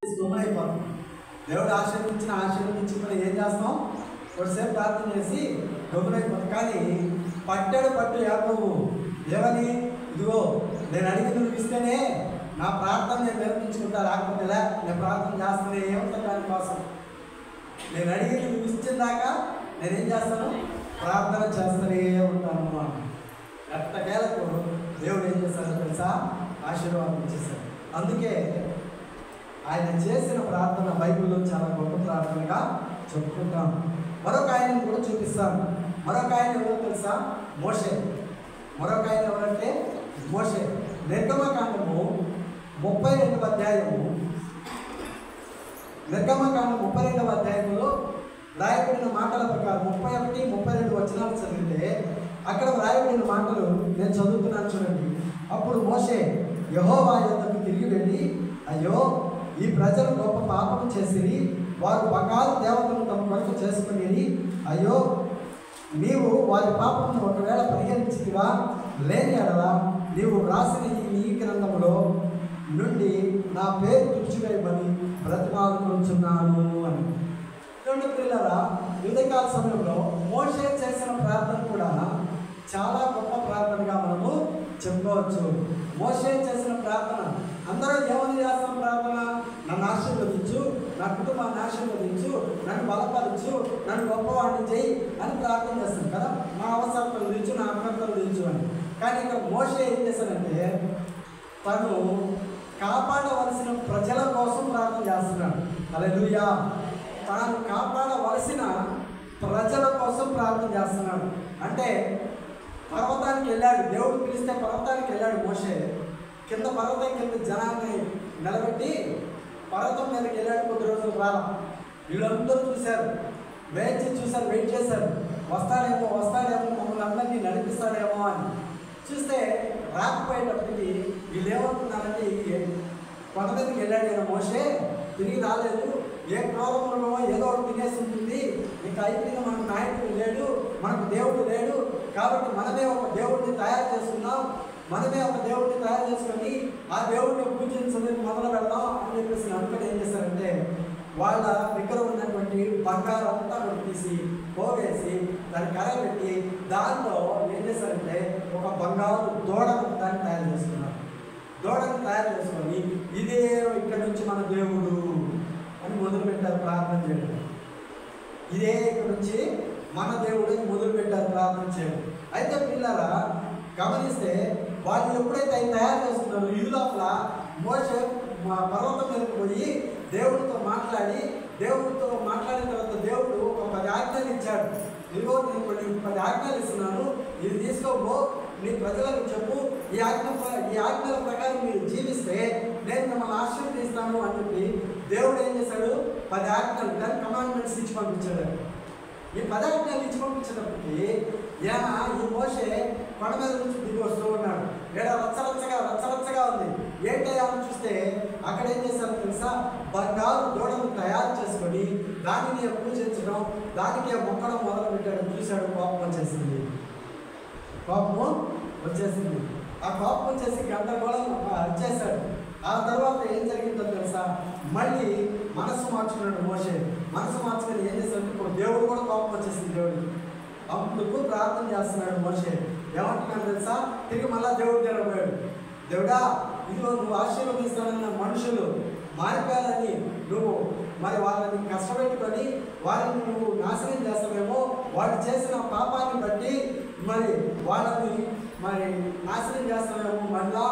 అయిపోతాం. దేవుడు ఆశీర్వదించి ఏం చేస్తాం? కొద్దిసేపు ప్రార్థన చేసి గమ్మునైపోతాం. కానీ పట్టాడు పట్టు యాకోబు ఏమని, ఇదిగో నేను అడిగి నువ్వు ఇస్తేనే నా ప్రార్థన నేను నేర్పించుకుంటా, లేకపోతే నేను ప్రార్థన చేస్తానే ఏముంటా దానికోసం. నేను అడిగి నువ్వు ఇచ్చిన దాకా నేనేం చేస్తాను? ప్రార్థన చేస్తూనే ఉంటాను. ఎట్టకేలకు దేవుడు ఏం చేస్తాడో తెలుసా? ఆశీర్వాదం ఇచ్చేశాడు. అందుకే ఆయన చేసిన ప్రార్థన బైబిల్లో చాలా గొప్ప ప్రార్థనగా చెప్పుకుంటాం. మరొక ఆయనను కూడా చూపిస్తాను. మరొక ఆయన ఎవరో తెలుసా? మోషే. మరొక ఆయన ఎవరంటే మోషే. నిర్గమకాండము 32వ అధ్యాయము, నిర్గమకాండం 32వ అధ్యాయంలో రాయబడిన మాటల ప్రకారం 31, 32 వచనాలు చదివితే అక్కడ రాయబడిన మాటలు నేను చదువుతున్నాను చూడండి. అప్పుడు మోషే యెహోవా యొద్దకు తిరిగి వెళ్ళి, అయ్యో, ఈ ప్రజలు గొప్ప పాపం చేసిరి, వారు బంగారు దేవతలను తమ కొరకు చేసుకునేది. అయ్యో, నీవు వారి పాపమును ఒకవేళ పరిగణించితివా? లేని ఎడలా నీవు వ్రాసిన ఈ గ్రంథంలో నుండి నా పేరు తుడిచివేయమని బ్రతిమాలుకొంచున్నాను అని. రెండు పిల్లల ఉదయకాల సమయంలో మోషే చేసిన ప్రార్థన కూడా చాలా గొప్ప ప్రార్థనగా మనము చెప్పుకోవచ్చు. మోషే చేసిన ప్రార్థన అందరూ ఏమని చేస్తాం? ప్రార్థన, నన్ను ఆశీర్వదించు, నా కుటుంబాన్ని ఆశీర్వదించు, నన్ను బలపరచు, నన్ను గొప్పవాడిని చేయి అని ప్రార్థన చేస్తాం కదా. మా అవసరాలు తీర్చు, నా అభ్యర్థులు తీర్చు అని. కానీ ఇక్కడ మోషే ఏం చేశాడంటే తను కాపాడవలసిన ప్రజల కోసం ప్రార్థన చేస్తున్నాడు. హల్లెలూయా. తాను కాపాడవలసిన ప్రజల కోసం ప్రార్థన చేస్తున్నాడు. అంటే పర్వతానికి వెళ్ళాడు, దేవుడు పిలిస్తే పర్వతానికి వెళ్ళాడు మోషే. కింద పర్వతం కింద జనాన్ని నిలబెట్టి పర్వతం మీదకి వెళ్ళాడు. కొద్ది రోజులు రాలా. వీళ్ళందరూ చూశారు, వెయిట్ చేశారు. వస్తాడేమో మమ్మల్ని అందరినీ నడిపిస్తాడేమో అని చూస్తే రాకపోయేటప్పటికి వీళ్ళు ఏమనుకున్నారంటే కొండ మీదకి వెళ్ళాడు ఈయన మోషే, తిరిగి రాలేదు, ఏ ప్రోగ్రాంలో ఏదో ఒకటి తినేసి ఉంటుంది, ఇంకా అయిపోయింది, మనకు నాయకుడు లేడు, మనకు దేవుడు లేడు, కాబట్టి మనమే ఒక దేవుడిని తయారు చేసుకున్నాం, మనమే ఒక దేవుడిని తయారు చేసుకొని ఆ దేవుడిని పూజించడానికి మొదలు పెడదాం అని చెప్పేసి అనుకుని ఏం చేశారంటే వాళ్ళ దగ్గర ఉన్నటువంటి బంగారం అంతా తీసి పోగేసి దాన్ని కరగబెట్టి దాంట్లో ఏం చేశారంటే ఒక బంగారు దూడను దాన్ని తయారు చేసుకున్నారు. దూడను తయారు చేసుకొని ఇదే ఇక్కడ నుంచి మన దేవుడు అని మొదలుపెట్టారు ప్రార్థన చేయడం. ఇదే ఇక్కడ నుంచి మన దేవుడు అని మొదలుపెట్టారు ప్రార్థన చేయడం. అయితే పిల్లరా గమనిస్తే వాళ్ళు ఎప్పుడైతే ఆయన తయారు చేస్తున్నారో ఈ లోపల మోషే పర్వతం మీదకి పోయి దేవుడితో మాట్లాడిన తర్వాత దేవుడు ఒక 10 ఆజ్ఞలు ఇచ్చాడు. ఇదిగో నేను కొన్ని 10 ఆజ్ఞలు ఇస్తున్నాను, ఇది తీసుకోబో, నీ ప్రజలకు చెప్పు, ఈ ఆజ్ఞల ప్రకారం మీరు జీవిస్తే నేను మిమ్మల్ని ఆశీర్వదిస్తాను అని చెప్పి దేవుడు ఏం చేశాడు? 10 ఆజ్ఞలు, దాని కమాండ్మెంట్స్ ఇచ్చి పంపించాడు. ఈ 10 ఆజ్ఞలు ఇచ్చి పంపించేటప్పటికి ఈ మోషే కొండ మీద నుంచి దిగి వస్తూ ఉన్నాడు. రచ్చరచ్చగా ఉంది. ఏంటయ్యా అని చూస్తే అక్కడ ఏం చేశారు తెలుసా? బంగారు దూడను తయారు చేసుకొని దానిని పూజించడం, దానికి మొక్కడం మొదలు పెట్టాడు. చూశాడు, కోపం వచ్చేసింది. ఆ కోపం వచ్చేసి గందరగోళం వచ్చేసాడు. ఆ తర్వాత ఏం జరిగిందో తెలుసా? మళ్ళీ మనసు మార్చుకున్నాడు మోషే. మనసు మార్చుకొని ఏం చేశాడు? ఇప్పుడు దేవుడు కూడా కోపం వచ్చేసింది దేవుడికి. అందుకు ప్రార్థన చేస్తున్నాడు మోషే. ఏమంటున్నాడు తెలుసా? తిరిగి మళ్ళా దేవుడు జరగబోయాడు. దేవుడా, ఇదిగో నువ్వు ఆశీర్వదిస్తానన్న మనుషులు మారిపోయారని నువ్వు మరి వాళ్ళని కష్టపెట్టుకొని వారిని నువ్వు నాశనం చేస్తావేమో, వాళ్ళు చేసిన పాపాన్ని బట్టి మరి వాళ్ళని నాశనం చేస్తావేమో మళ్ళా.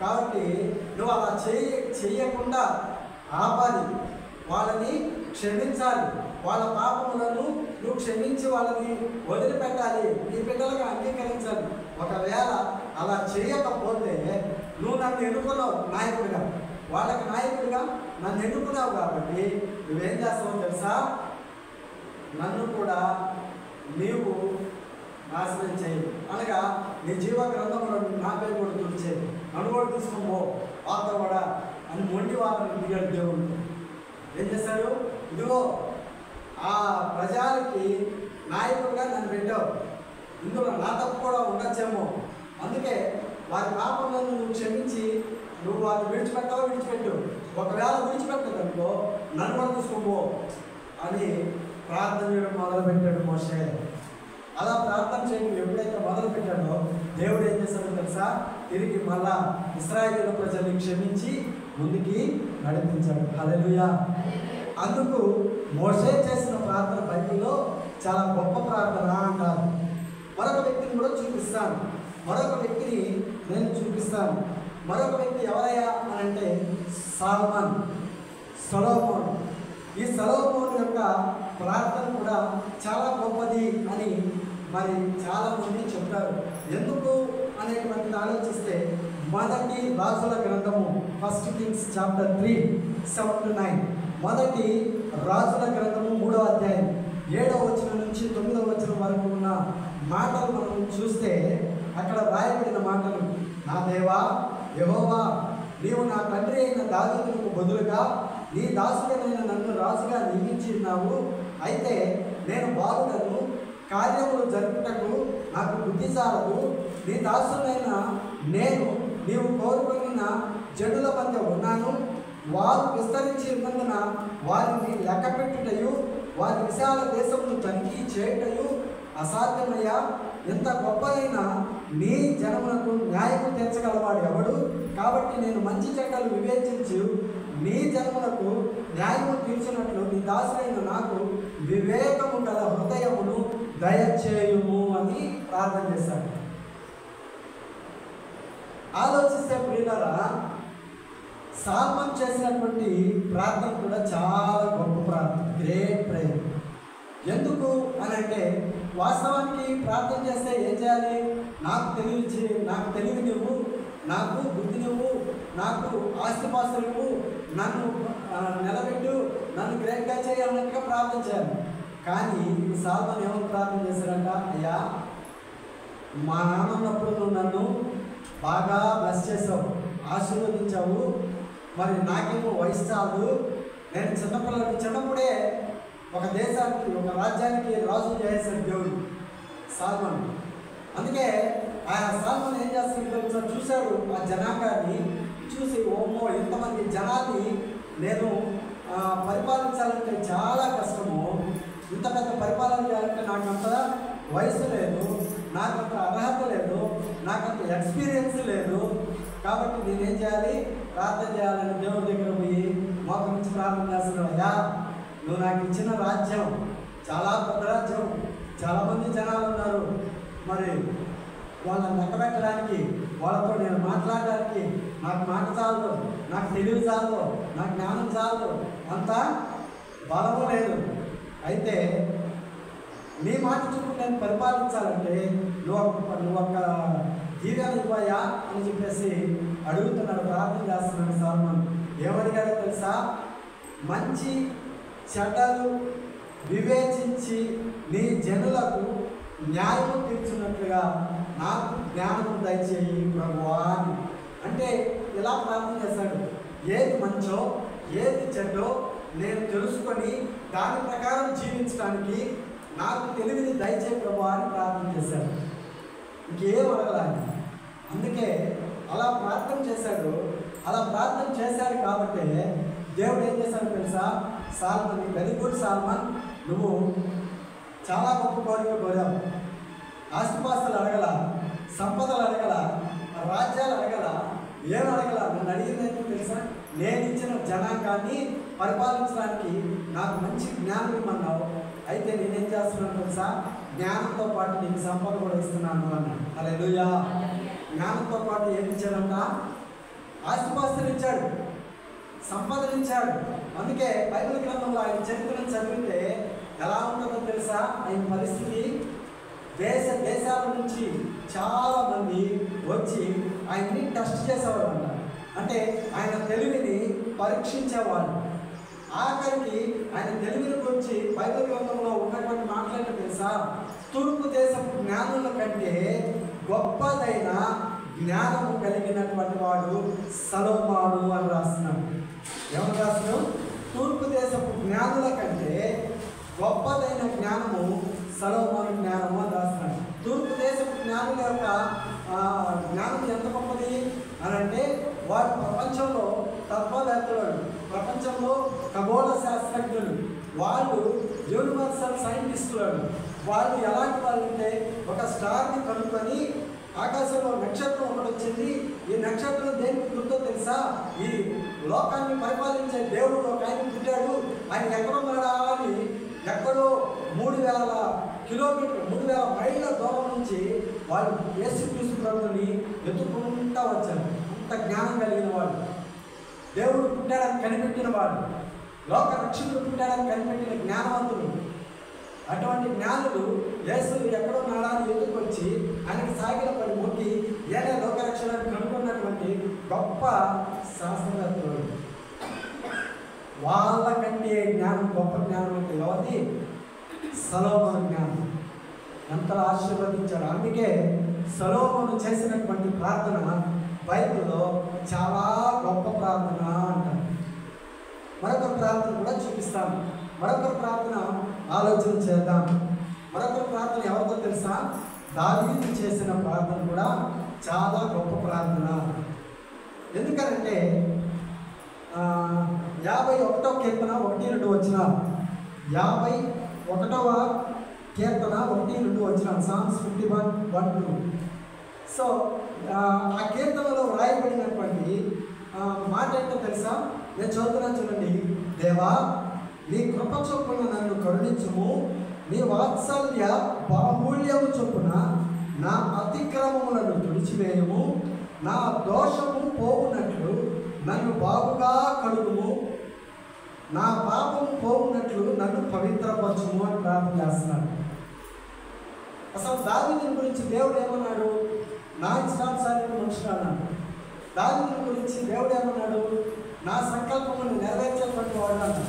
కాబట్టి నువ్వు అలా చెయ్యకుండా ఆపాలి, వాళ్ళని క్షమించాలి, వాళ్ళ పాపములను నువ్వు క్షమించి వాళ్ళని వదిలిపెట్టాలి, నీ బిడ్డలుగా అంగీకరించాలి. ఒకవేళ అలా చేయకపోతే నువ్వు నన్ను ఎన్నుకున్నావు నాయకుడిగా, వాళ్ళకి నాయకుడిగా నన్ను ఎన్నుకున్నావు కాబట్టి నువ్వేం చేస్తావో తెలుసా? నన్ను కూడా నీవు నాశనం చేయి, అనగా నీ జీవ గ్రంథంలో నా పేరు కూడా తుడిచేది, నన్ను కూడా తీసుకోబో వార్త కూడా అని మొండి వారిని దిగాడు దేవుడు. ఏం చేశాడు? ఇదిగో ఆ ప్రజలకి నాయకుడిగా నన్ను పెట్టావు, ఇందులో నా తప్పు కూడా ఉండొచ్చేమో, అందుకే వారి పాపంలో నువ్వు క్షమించి నువ్వు వాళ్ళు విడిచిపెట్టావో విడిచిపెట్టు, ఒకవేళ విడిచిపెట్టదనుకో నన్ను కూడా తీసుకోపో అని ప్రార్థన చేయడం మొదలుపెట్టాడు మోషే. అలా ప్రార్థన చేయడం ఎప్పుడైతే మొదలుపెట్టాడో దేవుడు ఏం చేశాడో తెలుసా, తిరిగి మళ్ళా ఇశ్రాయేలు ప్రజల్ని క్షమించి ముందుకి నడిపించాడు. హల్లెలూయా. అందుకు మోషే చేసిన ప్రార్థన బైబిల్లో చాలా గొప్ప ప్రార్థన అంటారు. మరొక వ్యక్తిని కూడా చూపిస్తాను, మరొక వ్యక్తిని నేను చూపిస్తాను. మరొక వ్యక్తి ఎవరయ్యా అని అంటే సొలొమోను. ఈ సొలొమోను యొక్క ప్రార్థన కూడా చాలా గొప్పది అని మరి చాలామంది చెప్తారు. ఎందుకు అనేటువంటిది ఆలోచిస్తే మొదటి రాజుల గ్రంథము 1 Kings chapter 3 7-9, మొదటి రాజుల గ్రంథము 3వ అధ్యాయం 7వ వచనం నుంచి 9వ వచనం వరకు ఉన్న మాటలు మనం చూస్తే అక్కడ రాయబడిన మాటలు, నా దేవా యెహోవా, నీవు నా తండ్రి అయిన దావీదుకు బదులుగా నీ దాసుడైన నన్ను రాజుగా నియమించినావు. అయితే నేను బాలుడను, కార్యములు జరుపుటకు నాకు బుద్ధి చాలదు. నీ దాసుడైన నేను నీవు కోరుకున్న జనుల మధ్య ఉన్నాను. వారు విస్తరించి ఉన్నందున వారిని లెక్క పెట్టుటయు వారి విశాల దేశమును తనిఖీ చేయుటయు అసాధ్యమయ్యా. ఎంత గొప్పదైన నీ జనములకు న్యాయము తీర్చగలవాడు ఎవడు? కాబట్టి నేను మంచి చెడ్డలు వివేచించు నీ జనములకు న్యాయము తీర్చినట్లు నీ దాసుడైన నాకు వివేకము గల హృదయమును దయచేయుము అని ప్రార్థన చేశాడు. ఆలోచిస్తే ప్రియులారా, సాల్మన్ చేసినటువంటి ప్రార్థన కూడా చాలా గొప్ప ప్రార్థన, గ్రేట్ ప్రేయర్. ఎందుకు అని అంటే వాస్తవానికి ప్రార్థన చేస్తే ఏం చేయాలి? నాకు తెలివి నువ్వు, నాకు బుద్ధి నువ్వు, నాకు ఆస్తిపాస్తులు నువ్వు, నన్ను నిలబెట్టు, నన్ను గ్రేట్గా చేయాలన్నట్టుగా ప్రార్థన చేయాలి. కానీ ఈ సాల్మన్ ఏమని ప్రార్థన చేశారంట, అయ్యా మా నాన్న ఉన్నప్పుడు నువ్వు నన్ను బాగా బ్లెస్ చేసావు, ఆశీర్వదించావు, మరి నాకేమో వయసు చాలు, నేను చిన్నప్పుడే ఒక దేశానికి ఒక రాజ్యానికి రాజు చేశాడు దేవుడు సాల్మన్. అందుకే ఆయన సాల్మన్ ఏం చేస్తాడు చూశాడు, ఆ జనాంగాన్ని చూసి, ఓమో ఇంతమంది జనాన్ని నేను పరిపాలించాలంటే చాలా కష్టము, ఇంత పెద్ద పరిపాలన చేయాలంటే నాకు అంత వయసు లేదు, నాకంత అర్హత లేదు, నాకంత ఎక్స్పీరియన్స్ లేదు. కాబట్టి నేనేం చేయాలి? ప్రార్థన చేయాలని దేవుడి దగ్గర పోయి మాకు నుంచి ప్రార్థన చేస్తున్నాడు. అయ్యా నువ్వు నాకు ఇచ్చిన రాజ్యం చాలా పెద్ద రాజ్యం, చాలామంది జనాలు ఉన్నారు, మరి వాళ్ళని లెక్కబెట్టడానికి, వాళ్ళతో నేను మాట్లాడడానికి నాకు మాట చాలదు, నాకు తెలివి చాలదు, నాకు జ్ఞానం చాలదు, అంత బలము లేదు. అయితే నీ మాట చూపు నేను పరిపాలించాలంటే నువ్వు ఒక దీవెన ఇవ్వయా అని చెప్పేసి అడుగుతున్నాడు, ప్రార్థన చేస్తున్నాడు సాల్మన్. ఏమడిగాడో తెలుసా? మంచి చెడ్డలు వివేచించి నీ జనులకు న్యాయము తీర్చున్నట్లుగా నాకు జ్ఞానము దయచేయి ప్రభువా అని. అంటే ఇలా ప్రార్థన చేశాడు, ఏది మంచో ఏది చెడ్డో నేను తెలుసుకొని దాని ప్రకారం జీవించడానికి నాకు తెలివిని దయచేయి ప్రభువా అని ప్రార్థన చేశాడు. ఇంకేం అడగలేదు. అందుకే అలా ప్రార్థన చేశాడు. అలా ప్రార్థన చేశాడు కాబట్టి దేవుడు ఏం చేశాడు తెలుసా? సాల్మన్, వెరీ గుడ్ సాల్మన్, నువ్వు చాలా గొప్ప కోరిక కోరావు. ఆస్తిపాస్తులు అడగల, సంపదలు అడగల, రాజ్యాలు అడగల, ఏం అడగల. నన్ను అడిగింది ఏంటో తెలుసా? నేను ఇచ్చిన జనాంగాన్ని పరిపాలించడానికి నాకు మంచి జ్ఞానం ఇమ్మన్నావు. అయితే నేనేం చేస్తున్నాను తెలుసా? జ్ఞానంతో పాటు నీకు సంపద కూడా ఇస్తున్నాను అన్నాడు. హల్లెలూయా. జ్ఞానంతో పాటు ఏమి ఇచ్చాడంట? ఆస్తిపాస్తులు ఇచ్చాడు, సంపదలు ఇచ్చాడు. అందుకే బైబిల్ గ్రంథంలో ఆయన చరిత్రను చదివితే ఎలా ఉంటుందో తెలుసా? ఆయన పరిస్థితి, దేశాల నుంచి చాలామంది వచ్చి ఆయన్ని టెస్ట్ చేసేవాళ్ళు అంట. అంటే ఆయన తెలివిని పరీక్షించేవాళ్ళు. ఆఖరికి ఆయన తెలివిని గురించి బైబిల్ గ్రంథంలో ఉన్నటువంటి మాట్లాడటం తెలుసా? తూర్పు దేశపు జ్ఞానుల కంటే గొప్పదైన జ్ఞానము కలిగినటువంటి వాడు సొలొమోను అని రాస్తున్నాడు. ఎవరు రాస్తున్నాడు? తూర్పు దేశపు జ్ఞానుల కంటే గొప్పదైన జ్ఞానము సొలొమోను జ్ఞానము అని రాస్తున్నాడు. తూర్పు దేశపు జ్ఞానుల యొక్క జ్ఞానం ఎంత గొప్పది అని అంటే వాడు ప్రపంచంలో తత్వవేత్తలు, ప్రపంచంలో ఖగోళ శాస్త్రజ్ఞులు, వాళ్ళు యూనివర్సల్ సైంటిస్టులు. వాళ్ళు ఎలాంటి వాళ్ళు అంటే ఒక స్టార్ని కనుక్కొని ఆకాశంలో నక్షత్రం ఒకటి వచ్చింది, ఈ నక్షత్రం దేనికి గుర్తో తెలుసా, ఈ లోకాన్ని పరిపాలించే దేవుడు ఒక ఆయన పుట్టాడు, ఆయన ఎక్కడున్నాడా అని ఎక్కడో 3000 కిలోమీటర్లు 3000 మైళ్ళ దూరం నుంచి వాళ్ళు యేసుక్రీస్తు ప్రభువుని ఎత్తుకుంటూ వచ్చారు. అంత జ్ఞానం కలిగిన వాళ్ళు, దేవుడు పుట్టాడని కనిపెట్టిన వాళ్ళు, లోక రక్షకుడు పుట్టాడని కనిపెట్టిన జ్ఞానవంతులు. అటువంటి జ్ఞానులు యేసు ఎక్కడున్నాడా అని ఎదుర్కొచ్చి ఆయనకి సాగిల పడి మొక్కి ఏనే లోకరక్షణాన్ని కనుక్కున్నటువంటి గొప్ప శాస్త్రవేత్తలు. వాళ్ళకంటే జ్ఞానం, గొప్ప జ్ఞానం అంటే ఎవరిది? సొలొమోను జ్ఞానం. ఎంతలా ఆశీర్వదించాడు. అందుకే సొలొమోను చేసినటువంటి ప్రార్థన బైబిల్లో చాలా గొప్ప ప్రార్థన అంటారు. మరొక ప్రార్థన కూడా చూపిస్తాను. మరొక ప్రార్థన ఆలోచన చేద్దాం. మరొక ప్రార్థన ఎవరితో తెలుసా? దావీదు చేసిన ప్రార్థన కూడా చాలా గొప్ప ప్రార్థన. ఎందుకనంటే 51వ కీర్తన 1-2 వచనాలు, 51వ కీర్తన 1-2 వచనాలు, సాంగ్స్ 51:1-2. సో ఆ కీర్తనలో వ్రాయబడినటువంటి మాట ఏంటో తెలుసా? నేను చదువుతున్నాను చూడండి. దేవా, నీ కృప చొప్పున నన్ను కరుణించుము, నీ వాత్సల్య బాహుళ్యము చొప్పున నా అతిక్రమములను తుడిచివేయము, నా దోషము పోవునట్లు నన్ను బాగుగా కడుగుము, నా పాపము పోవునట్లు నన్ను పవిత్రపరచుము అని ప్రార్థన చేస్తున్నాడు. అసలు దావీదుని గురించి దేవుడు ఏమన్నాడు? నా ఇష్టానుసారి మనుషులు అన్నాడు. దావీదుని గురించి దేవుడు ఏమన్నాడు? నా సంకల్పమును నెరవేర్చేటువంటి వాడు అన్నాడు.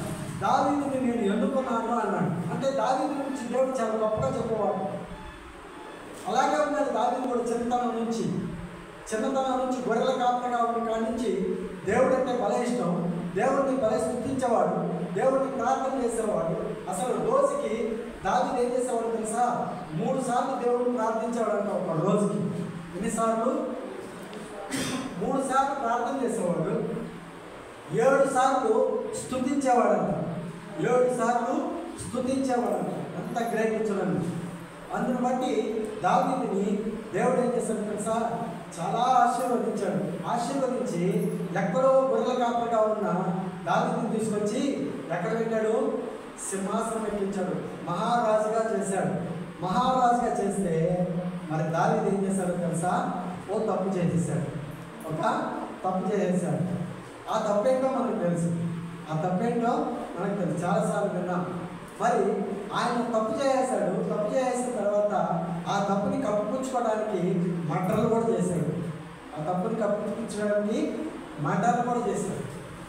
దావీదుని నేను ఎన్నుకున్నాను అన్నాడు. అంటే దావీదు గురించి దేవుడు చాలా గొప్పగా చెప్పేవాడు. అలాగే ఉన్నాడు దావీదు కూడా. చిన్నతనం నుంచి గొర్రెల కాపరిగా ఉన్న కాడి నుంచి దేవుడు అంటే భలే ఇష్టం. దేవుడిని భలే స్తుతించేవాడు, దేవుడిని ప్రార్థన చేసేవాడు. అసలు రోజుకి దావీదు ఏం చేసేవాడు తెలుసా? 3 సార్లు దేవుడిని ప్రార్థించేవాడు అంట ఒక రోజుకి. ఎన్నిసార్లు? 3 సార్లు ప్రార్థన చేసేవాడు, 7 సార్లు స్తుతించేవాడంట. 7 సార్లు స్తుతించేవాడంట. అంత గ్రహించడండి. అందుని బట్టి దావీదుని దేవుడు ఏం చేశాడు తెలుసా? చాలా ఆశీర్వదించి ఎక్కడో గొర్రెల కాపరిగా ఉన్న దావీదుని తీసుకొచ్చి ఎక్కడ పెట్టాడు? సింహాసనం ఎక్కించాడు, మహారాజుగా చేశాడు. మహారాజుగా చేస్తే మరి దావీదు ఏం చేశాడో తెలుసా? ఒక తప్పు చేసేసాడు. ఆ తప్పేంటో మనకు తెలుసు. చాలాసార్లు విన్నాం. మరి ఆయన తప్పు చేసేసాడు. తప్పు చేసిన తర్వాత ఆ తప్పుని కప్పిపుచ్చుకోవడానికి మర్డర్లు కూడా చేశాడు.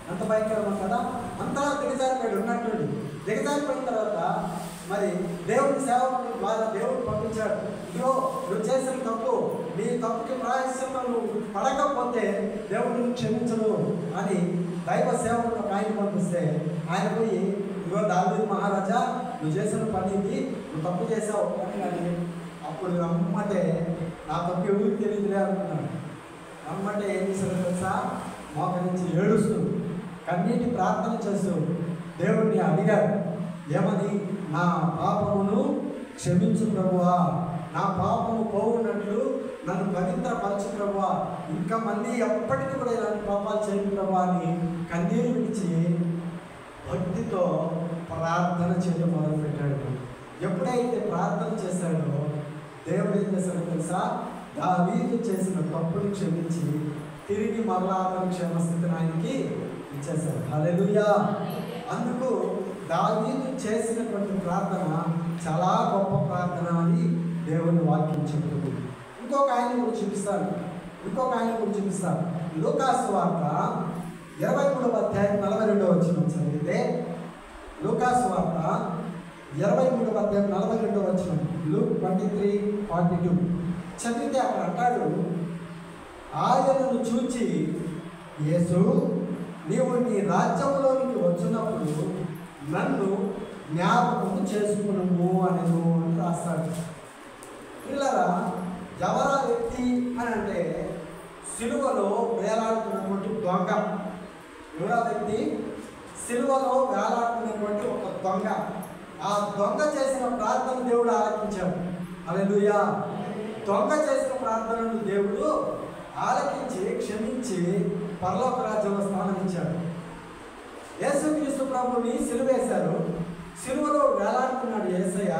అంత భయంకరమా కదా? అంతా దిగజారిపోయాడు. ఉన్నట్టుండి దిగజారిపోయిన తర్వాత మరి దేవుడి సేవకుడు ద్వారా దేవుడు పంపించాడు. ఇదిగో నువ్వు చేసిన తప్పు, నీ తప్పుకి ప్రాయశ్చిత్తం నువ్వు పడకపోతే దేవుడిని క్షమించను అని దైవ సేవకుడు ఒక ఆయన పంపిస్తే ఆయన పోయి, ఇదిగో దావీదు మహారాజా, నువ్వు చేసిన పని ఇది, నువ్వు తప్పు చేసావు అని. కానీ అప్పుడు రమ్మంటే నా తప్పు ఎవరికి తెలియదులే అనుకున్నాడు. రమ్మంటే ఏం చేశాడు తెలుసా? మోకరించి ఏడుస్తూ కన్నీటి ప్రార్థన చేస్తూ దేవుడిని అడిగాడు. ఏమని? నా పాపమును క్షమించు ప్రభువా, నా పాపము పోవున్నట్లు నన్ను పవిత్రపరచు ప్రభువా, ఇంకా మళ్ళీ ఎప్పటికీ కూడా ఇలాంటి పాపాలు చేయను ప్రభువా అని కన్నీరు విడిచి భక్తితో ప్రార్థన చేయడం మొదలుపెట్టాడు. ఎప్పుడైతే ప్రార్థన చేశాడో దేవుడు ఏం చేశాడో తెలుసా? దావీదు చేసిన తప్పుని క్షమించి తిరిగి మరలా అతని క్షేమస్థితిని ఆయనకి ఇచ్చేశాడు. హల్లెలూయా. అందుకు దావీదు చేసినటువంటి ప్రార్థన చాలా గొప్ప ప్రార్థన అని దేవుని వాక్యం చెబుతుంది. ఇంకొక ఆయన కూడా చూపిస్తాను. లూకాసు వార్త 23వ అధ్యాయం 42వ వచనం చదివితే, లూకాసు వార్త 23వ అధ్యాయం 42వ వచనం, Luke 23:42 చదివితే అక్కడ అంటాడు, ఆయనను చూచి యేసు, నీవు నీ రాజ్యంలోనికి వచ్చినప్పుడు నన్ను జ్ఞాపకము చేసుకున్నాము అని రాస్తాడు. పిల్లరా, ఎవరా వ్యక్తి అని అంటే సిలువలో వేలాడుతున్నటువంటి దొంగ. ఎవరా వ్యక్తి? సిలువలో వేలాడుతున్నటువంటి ఒక దొంగ. ఆ దొంగ చేసిన ప్రార్థన దేవుడు ఆలకించాడు. హల్లెలూయా. దొంగ చేసిన ప్రార్థనను దేవుడు ఆలకించి క్షమించి పరలోక రాజ్యంలో స్థానం ఇచ్చాడు. యేసుక్రీస్తు ప్రభువుని సిలువేశారు. సిలువలో వేలాడుతున్నాడు యేసయ్య.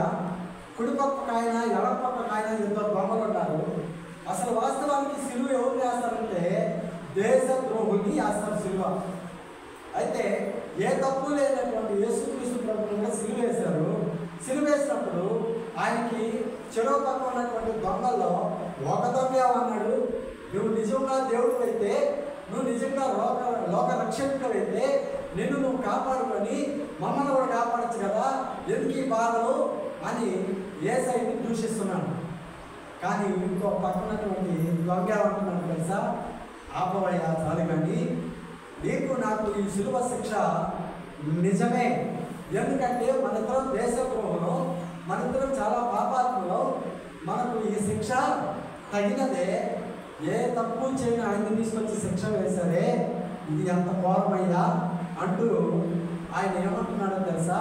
కుడి పక్క ఆయన, ఎడమ పక్క ఆయన ఇద్దరు దొంగలు ఉన్నారు. అసలు వాస్తవానికి సిలువ ఎవరు వేస్తారంటే దేశద్రోహుల్ని వేస్తారు సిలువ. అయితే ఏ తప్పు లేనటువంటి యేసుక్రీస్తు ప్రభువుని సిలువేశారు. సిలువేసినప్పుడు ఆయనకి చెరో పక్క ఉన్నటువంటి దొంగల్లో ఒక దొంగ ఏమన్నాడు, నువ్వు నిజంగా దేవుడు అయితే, నువ్వు నిజంగా లోక రక్షకుడైతే నిన్ను నువ్వు కాపాడుకొని మమ్మల్ని కూడా కాపాడచ్చు కదా, ఎందుకు ఈ బాధలు అని యేసయ్యని దూషిస్తున్నాడు. కానీ ఇంకో పక్కనటువంటి దొంగ ఏమంటున్నాడు తెలుసా, ఆపవయ్యా చాలు కానీ నీకు నాకు ఈ సిలువ శిక్ష నిజమే. ఎందుకంటే మనిద్దరం దేశద్రోహులు, మనిద్దరం చాలా పాపాత్ములు, మనకు ఈ శిక్ష తగినదే. ఏ తప్పు చేయని ఆయన్ని తీసుకొచ్చి శిక్ష వేశారే, ఇది ఎంత ఘోరమయ్యా అంటూ ఆయన ఏమంటున్నాడో తెలుసా,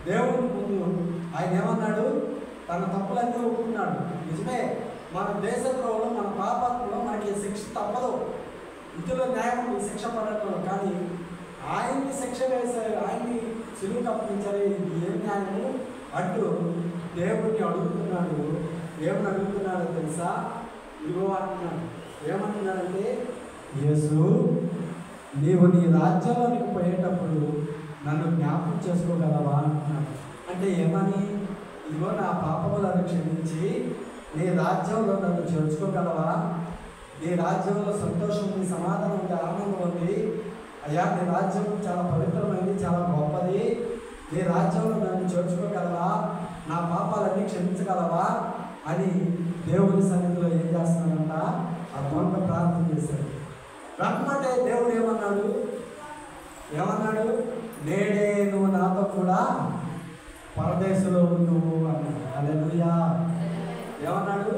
దేవుడి ముందు ఆయన ఏమన్నాడు, తన తప్పులన్నీ ఒప్పుకున్నాడు. నిజమే, మన దేశద్రోహంలో, మన పాపాత్మలో మనకి శిక్ష తప్పదు, ఇందులో న్యాయం శిక్ష పడటం. కానీ ఆయన్ని శిక్ష వేశారు, ఆయన్ని సిలువ అప్పగించారు, ఇది ఏం న్యాయము అంటూ దేవుడిని అడుగుతున్నాడు. ఏమని అడుగుతున్నాడో తెలుసా, ఇదిగో అంటున్నాడు. ఏమంటున్నాడంటే, యేసు నీవు నీ రాజ్యంలోనికి పోయేటప్పుడు నన్ను జ్ఞాపకం చేసుకోగలవా అంటున్నాడు. అంటే ఏమని, ఇదిగో నా పాపములను క్షమించి నీ రాజ్యంలో నన్ను చేర్చుకోగలవా, నీ రాజ్యంలో సంతోషం ఉంది, సమాధానం ఉంది, ఆనందం ఉంది, అయ్యా నీ రాజ్యం చాలా పవిత్రమైనది, చాలా గొప్పది, నీ రాజ్యంలో నన్ను చేర్చుకోగలవా, నా పాపాలన్నీ క్షమించగలవా అని దేవుని సన్నిధిలో ఏం చేస్తున్నాడంట, ఆ దొంగ ప్రార్థన చేశాడు. రమ్మంటే దేవుడు ఏమన్నాడు, నేడే నువ్వు నాతో కూడా పరదేశంలో నువ్వు అన్నాడు. హల్లెలూయా. ఏమన్నాడు,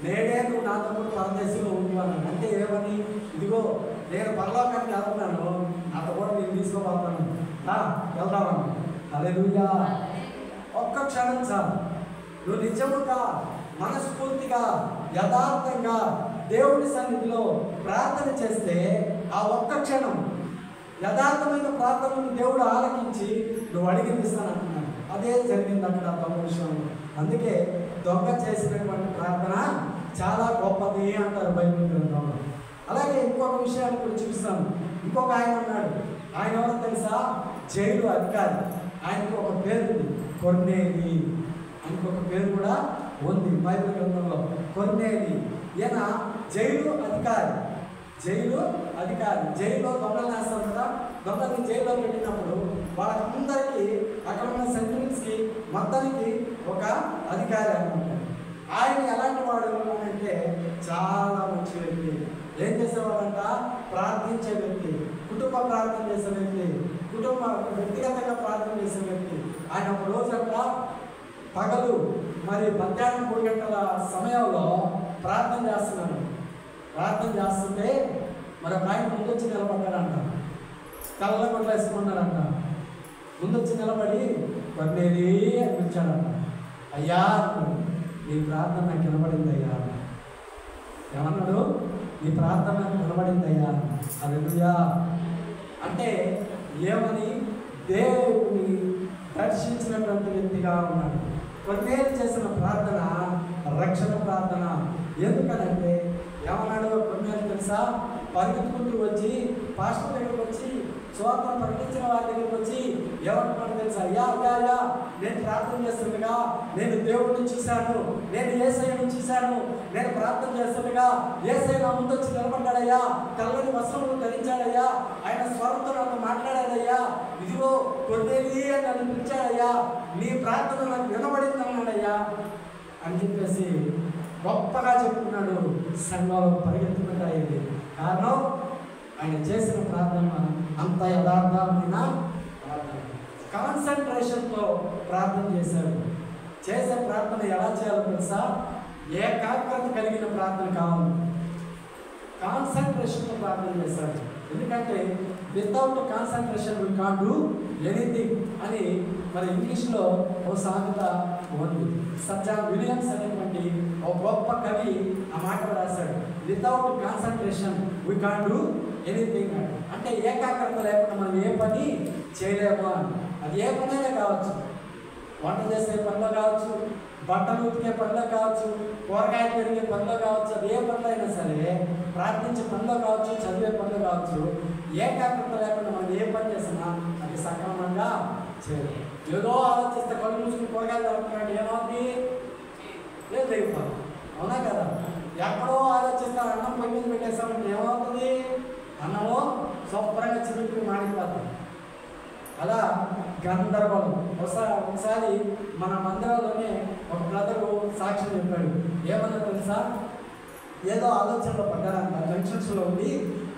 నేడే నువ్వు నాతో కూడా పరదేశంలో ఉండు అన్నాడు. అంటే ఏమని, ఇదిగో నేను పరలోకానికి వెళ్తున్నాను, నాతో కూడా నేను తీసుకోబోతాను, వెళ్దామన్నా. హల్లెలూయా. ఒక్క క్షణం చాలు, నువ్వు నిజముగా మనస్ఫూర్తిగా యథార్థంగా దేవుడి సన్నిధిలో ప్రార్థన చేస్తే ఆ ఒక్క క్షణం యథార్థమైన ప్రార్థనను దేవుడు ఆలకించి నువ్వు అడిగిస్తానంటున్నాడు. అదే జరిగింది అక్కడ దొంగ విషయంలో. అందుకే దొంగ చేసినటువంటి ప్రార్థన చాలా గొప్పది అంటారు బైబిల్ గ్రంథంలో. అలాగే ఇంకొక విషయాన్ని కూడా చూపిస్తాను. ఇంకొక ఆయన ఉన్నాడు. ఆయన ఎవరో తెలుసా, జైలు అధికారి. ఆయనకు ఒక పేరు ఉంది, కొర్నేలి. ఆయనకు ఒక పేరు కూడా ఉంది బైబిల్ గ్రంథంలో, కొర్నేలి. ఈయన జైలు అధికారి. జైల్లో దొంగలు వేస్తారు కదా, దొంగల్ని జైల్లో పెట్టినప్పుడు వాళ్ళందరికీ అక్కడ ఉన్న సెంట్రల్స్కి మొత్తానికి ఒక అధికారి అనుకుంటారు. ఆయన ఎలాంటి వాడు అంటే చాలా మంచి వ్యక్తి. ఏం చేసేవాడంట, ప్రార్థించే వ్యక్తి, కుటుంబ ప్రార్థన చేసే వ్యక్తి, వ్యక్తిగతంగా ప్రార్థన చేసే వ్యక్తి. ఆయన ఒక రోజంట పగలు మరి మధ్యాహ్నం 3 గంటల సమయంలో ప్రార్థన చేస్తున్నాడు. ప్రార్థన చేస్తుంటే మరి ఒక ఆయన ముందొచ్చి నిలబడ్డాడంట, కళ్ళ కొట్ల వేసుకున్నాడంట. ముందొచ్చి నిలబడి కొన్నేది అని పిలిచాడంట. అయ్యా నీ ప్రార్థన నాకు నిలబడింది అయ్యా. ఏమన్నాడు, నీ ప్రార్థన నాకు నిలబడింది అయ్యా. హల్లెలూయా. అంటే ఏమని, దేవుని దర్శించినటువంటి వ్యక్తిగా ఉన్నాడు. కొన్నేళ్ళు చేసిన ప్రార్థన రక్షణ ప్రార్థన. ఎందుకనంటే ఏమన్నాడు, కొన్నేళ్ళు తెలుసా, పరిగెత్తుకుంటూ వచ్చి పాస్టర్ దగ్గరికి వచ్చి స్వార్థం ప్రకటించిన వారి దగ్గరికి వచ్చి ఏమంటున్నాడు తెలుసా, అయ్యా నేను ప్రార్థన చేస్తుండగా నేను దేవుడిని చూశాను, నేను యేసయ్యను చూశాను, నేను ప్రార్థన చేస్తుండగా యేసయ్య నా ముందు వచ్చి నిలబడ్డాడయ్యా, తెల్లని వస్త్రములు ధరించాడయ్యా, ఆయన స్వరంతో నాతో మాట్లాడాడయ్యా, ఇదిగో కొన్నేలి అని నన్ను పిలిచాడయ్యా, నీ ప్రార్థన నాకు వినబడింది అన్నాడయ్యా అని చెప్పేసి గొప్పగా చెప్తున్నాడు. సంఘంలో పరిగెత్తుకుంటాయి. కారణం ఆయన చేసిన ప్రార్థన అంత యథార్థమైన ప్రార్థన, కాన్సన్ట్రేషన్తో ప్రార్థన చేశాడు. చేసే ప్రార్థన ఎలా చేయాలో తెలుసా, ఏకాగ్రత కలిగిన ప్రార్థన కావాలి. కాన్సన్ట్రేషన్తో ప్రార్థన చేశాడు. ఎందుకంటే without concentration we can't do anything అని మరి ఇంగ్లీష్లో ఓ సామెత ఉంది. సర్ జాన్ విలియమ్స్ అనేటువంటి ఒక గొప్ప కవి ఆ మాట రాశాడు, without concentration we can't do anything అంటే ఏకాగ్రత లేకుండా మనం ఏ పని చేయలేము అని. అది ఏ పనైనా కావచ్చు, వంట చేసే పనిలో కావచ్చు, బట్టలు ఉతికే పనిలో కావచ్చు, కూరగాయలు పెరిగే పనిలో కావచ్చు, అది ఏ పనిలో అయినా సరే, ప్రార్థించే పనిలో కావచ్చు, చదివే పనిలో కావచ్చు, ఏకాగ్రత లేకుండా మనం ఏ పని చేసినా అది సక్రమంగా చేయలేదు. ఏదో ఆలోచిస్తే కళ్ళు మూసుకుని కూరగాయలు తరుగుతున్నాడు, ఏమవుతుంది? లేదు అయిపోతుంది. అవునా కదా? ఎక్కడో ఆలోచిస్తే అన్నం పొయ్యి మీద పెట్టేస్తామంటే ఏమవుతుంది? అన్నమో శుభ్రంగా చిరుకుని మాడిపోతుంది. అలా గందరగోళం. ఒకసారి మన మందిరంలోనే ఒక బ్రదరు సాక్ష్యం చెప్పాడు. ఏమన్నా తెలుసా? ఏదో ఆలోచనలో పడ్డారంట, జంక్షన్స్లో ఉండి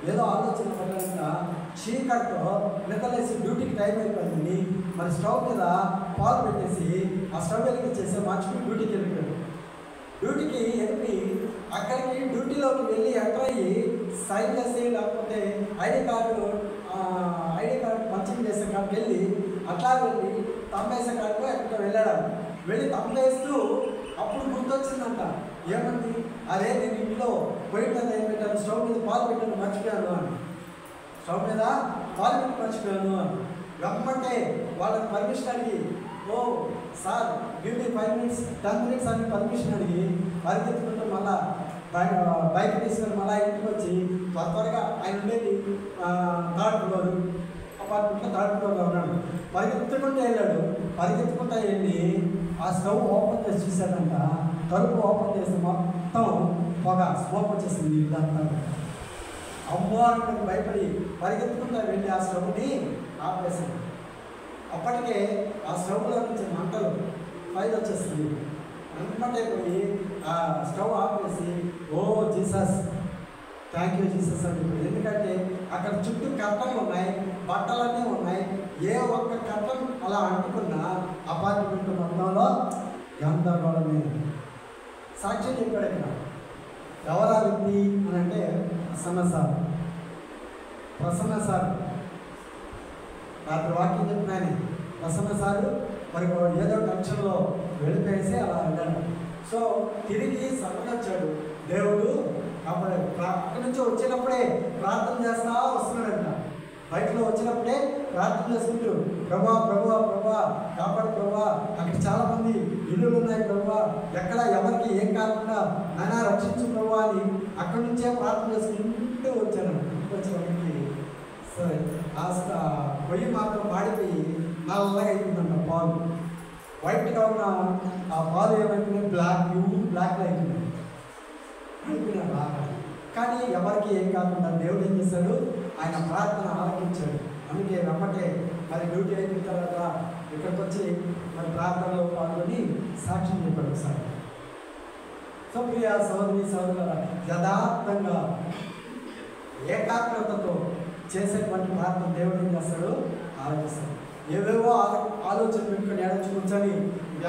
ఏదో ఆలోచన పడ్డారంట. చీకట్లో నిద్రలేసి డ్యూటీకి టైం అయిపోయింది. మరి స్టవ్ మీద పాలు పెట్టేసి ఆ స్టవ్ వెలిగించేసి మర్చిపోయి డ్యూటీకి వెళ్ళిపోయాడు. డ్యూటీకి వెళ్ళి అక్కడికి డ్యూటీలోకి వెళ్ళి ఎంటర్ అయ్యి సైన్ చేసి లేకపోతే ఐడి కార్డు పంచింగ్ చేసే కాడికి వెళ్ళి అట్లా వెళ్ళి తమ్మేసే కాడికో ఎక్కడ వెళ్ళాడు. వెళ్ళి తమ్మేస్తూ అప్పుడు గుర్తొచ్చిందంట, ఏమంది? అదే నేను ఇంట్లో పొయ్యి మీద ఏం పెట్టాను, స్టవ్ మీద పాలు పెట్టాను మర్చిపోయాను అని. స్టవ్ మీద పాలు పెట్టి మర్చిపోయాను అని వెంబటే వాళ్ళకి పర్మిషన్ అడిగి, oh sir give me 5 minutes 10 minutes అని పర్మిషన్ అడిగి పరిగెత్తుకుంటూ మళ్ళా బైక్ తీసుకొని మళ్ళీ ఇంటికి వచ్చి త్వరగా ఆయన ఉండేది 3rd floor అపార్ట్మెంట్లో 3rd floorలో ఉన్నాడు. పరిగెత్తుకుంటూ వెళ్ళాడు. పరిగెత్తుకుంటూ వెళ్ళి ఆ స్టవ్ ఓపెన్ చేసి చూశాడంట. తలుపు ఓపెన్ చేసి మొత్తం పొగ స్మోక్ వచ్చేసింది ఇల్లంతా. అమ్మో అనుకుని భయపడి పరిగెత్తుకుంటూ వెళ్ళి ఆ స్టవ్ని ఆపేశాడు. అప్పటికే ఆ స్టవ్లో నుంచి మంటలు ఫైర్ వచ్చేసింది. వెంటనే పోయి ఆ స్టవ్ ఆపేసి, ఓ జీసస్, థ్యాంక్ యూ జీసస్ అని చెప్పాడు. ఎందుకంటే అక్కడ చుట్టూ కర్టన్లు ఉన్నాయి, బట్టలన్నీ ఉన్నాయి. ఏ ఒక్క కర్టన్ అలా అంటుకున్నా అపార్ట్మెంట్ మొత్తంలో గందరగోళమే. సాక్ష్యం చెప్పాడు ఇక్కడ. ఎవరా వ్యక్తి అని అంటే ప్రసన్న సార్ రాత్రి వాక్యం చెప్పినాయని. ప్రసన్న సారు మరి ఏదో టెన్షన్లో వెళ్ళిపోయేసి అలా వెళ్ళాడు. సో తిరిగి సన్నొచ్చాడు. దేవుడు అక్కడి నుంచి వచ్చినప్పుడే ప్రార్థన చేస్తా వస్తున్నాడంట. బయటలో వచ్చినప్పుడే ప్రార్థన చేసుకుంటూ, ప్రభా ప్రభా ప్రభా కాపాడు ప్రభా, అక్కడ చాలామంది ఇల్లులు ఉన్నాయి ప్రభా, ఎక్కడ ఎవరికి ఏం కాకుండా నానా రక్షించు ప్రభా అని అక్కడి నుంచే ప్రార్థన చేసుకుంటూ వచ్చాను. వచ్చేవాడికి సరే ఆ పొయ్యి మాత్రం మాడిపోయి నల్లగా అయిపోయిందంట పాలు. వైట్గా ఉన్న ఆ పాలు ఏమైపోయింది? బ్లాక్ అయిపోయింది బాగా. కానీ ఎవరికి ఏం కాకుండా దేవుడు ఏం చేశాడు? ఆయన ప్రార్థన ఆలకించాడు. అందుకే వెంబటే మరి డ్యూటీ అయిపోయిన తర్వాత ఇక్కడికి వచ్చి మరి ప్రార్థనలో పాల్గొని సాక్ష్యం చెప్పాడు ఒకసారి. సో ప్రియ సహోదరి సహోదరుల, యథార్థంగా ఏకాగ్రతతో చేసేటువంటి ప్రార్థన దేవుడు ఏం చేస్తాడు? ఆలోచిస్తాడు. ఏవేవో ఆలోచన పెట్టుకొని ఏడొచ్చి కూర్చొని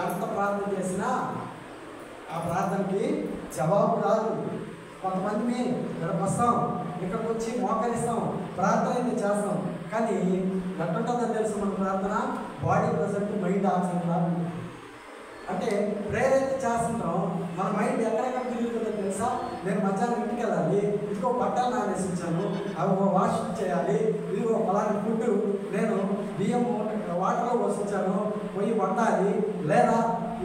ఎంత ప్రార్థన చేసినా ఆ ప్రార్థనకి జవాబు రాదు. కొంతమంది ఇక్కడికి వస్తాం, ఇక్కడికి వచ్చి మోకరిస్తాం, ప్రార్థన అయితే చేస్తాం. కానీ ఎట్టుంటుందని తెలుసు మన ప్రార్థన? బాడీ ప్రెజెంట్, మైండ్ ఆబ్సెంట్ రాదు. అంటే ప్రేయర్ అయితే చేస్తున్నాం, మన మైండ్ ఎక్కడెక్కడ తిరుగుతుందో తెలుసా? నేను మధ్యాహ్నం ఇంటికి వెళ్ళాలి, ఇదిగో బట్టలు నానేసి ఇచ్చాను, అవి వాష్ చేయాలి, ఇదిగో అలాంటి ఫుడ్ నేను బియ్యం వాటర్లో పోసించాను, పోయి వండాలి, లేదా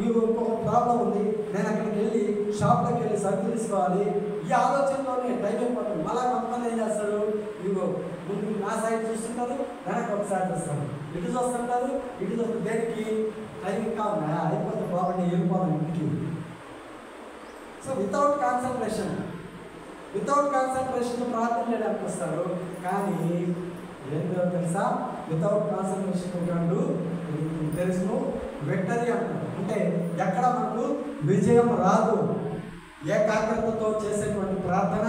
ఇవి ఇంకొక ప్రాబ్లం ఉంది, నేను అక్కడికి వెళ్ళి షాప్లోకి వెళ్ళి సరుకులు తీసుకోవాలి. ఈ ఆలోచనలోనే టైం అయిపోతుంది. మళ్ళీ కొంతమంది ఏం చేస్తారు? ఇదిగో ముందు నా సైడ్ చూస్తుంటారు, వెనక్కి ఒకసారి చూస్తాను, ఇటు చూస్తుంటారు, ఇటు చూస్తారు. దేనికి? టైం ఇంకా ఉన్నాయా? అయిపోతే బాగుండి వెళ్ళిపోదాం ఇంటికి. సో వితౌట్ కాన్సన్ట్రేషన్ ప్రార్థన చేయడానికి వస్తారు. కానీ ఏంటో తెలుసా? వితౌట్ కాన్సన్ట్రేషన్ కాదు తెలుసు విక్టరీ అంటారు. అంటే ఎక్కడ మనకు విజయం రాదు. ఏకాగ్రతతో చేసేటువంటి ప్రార్థన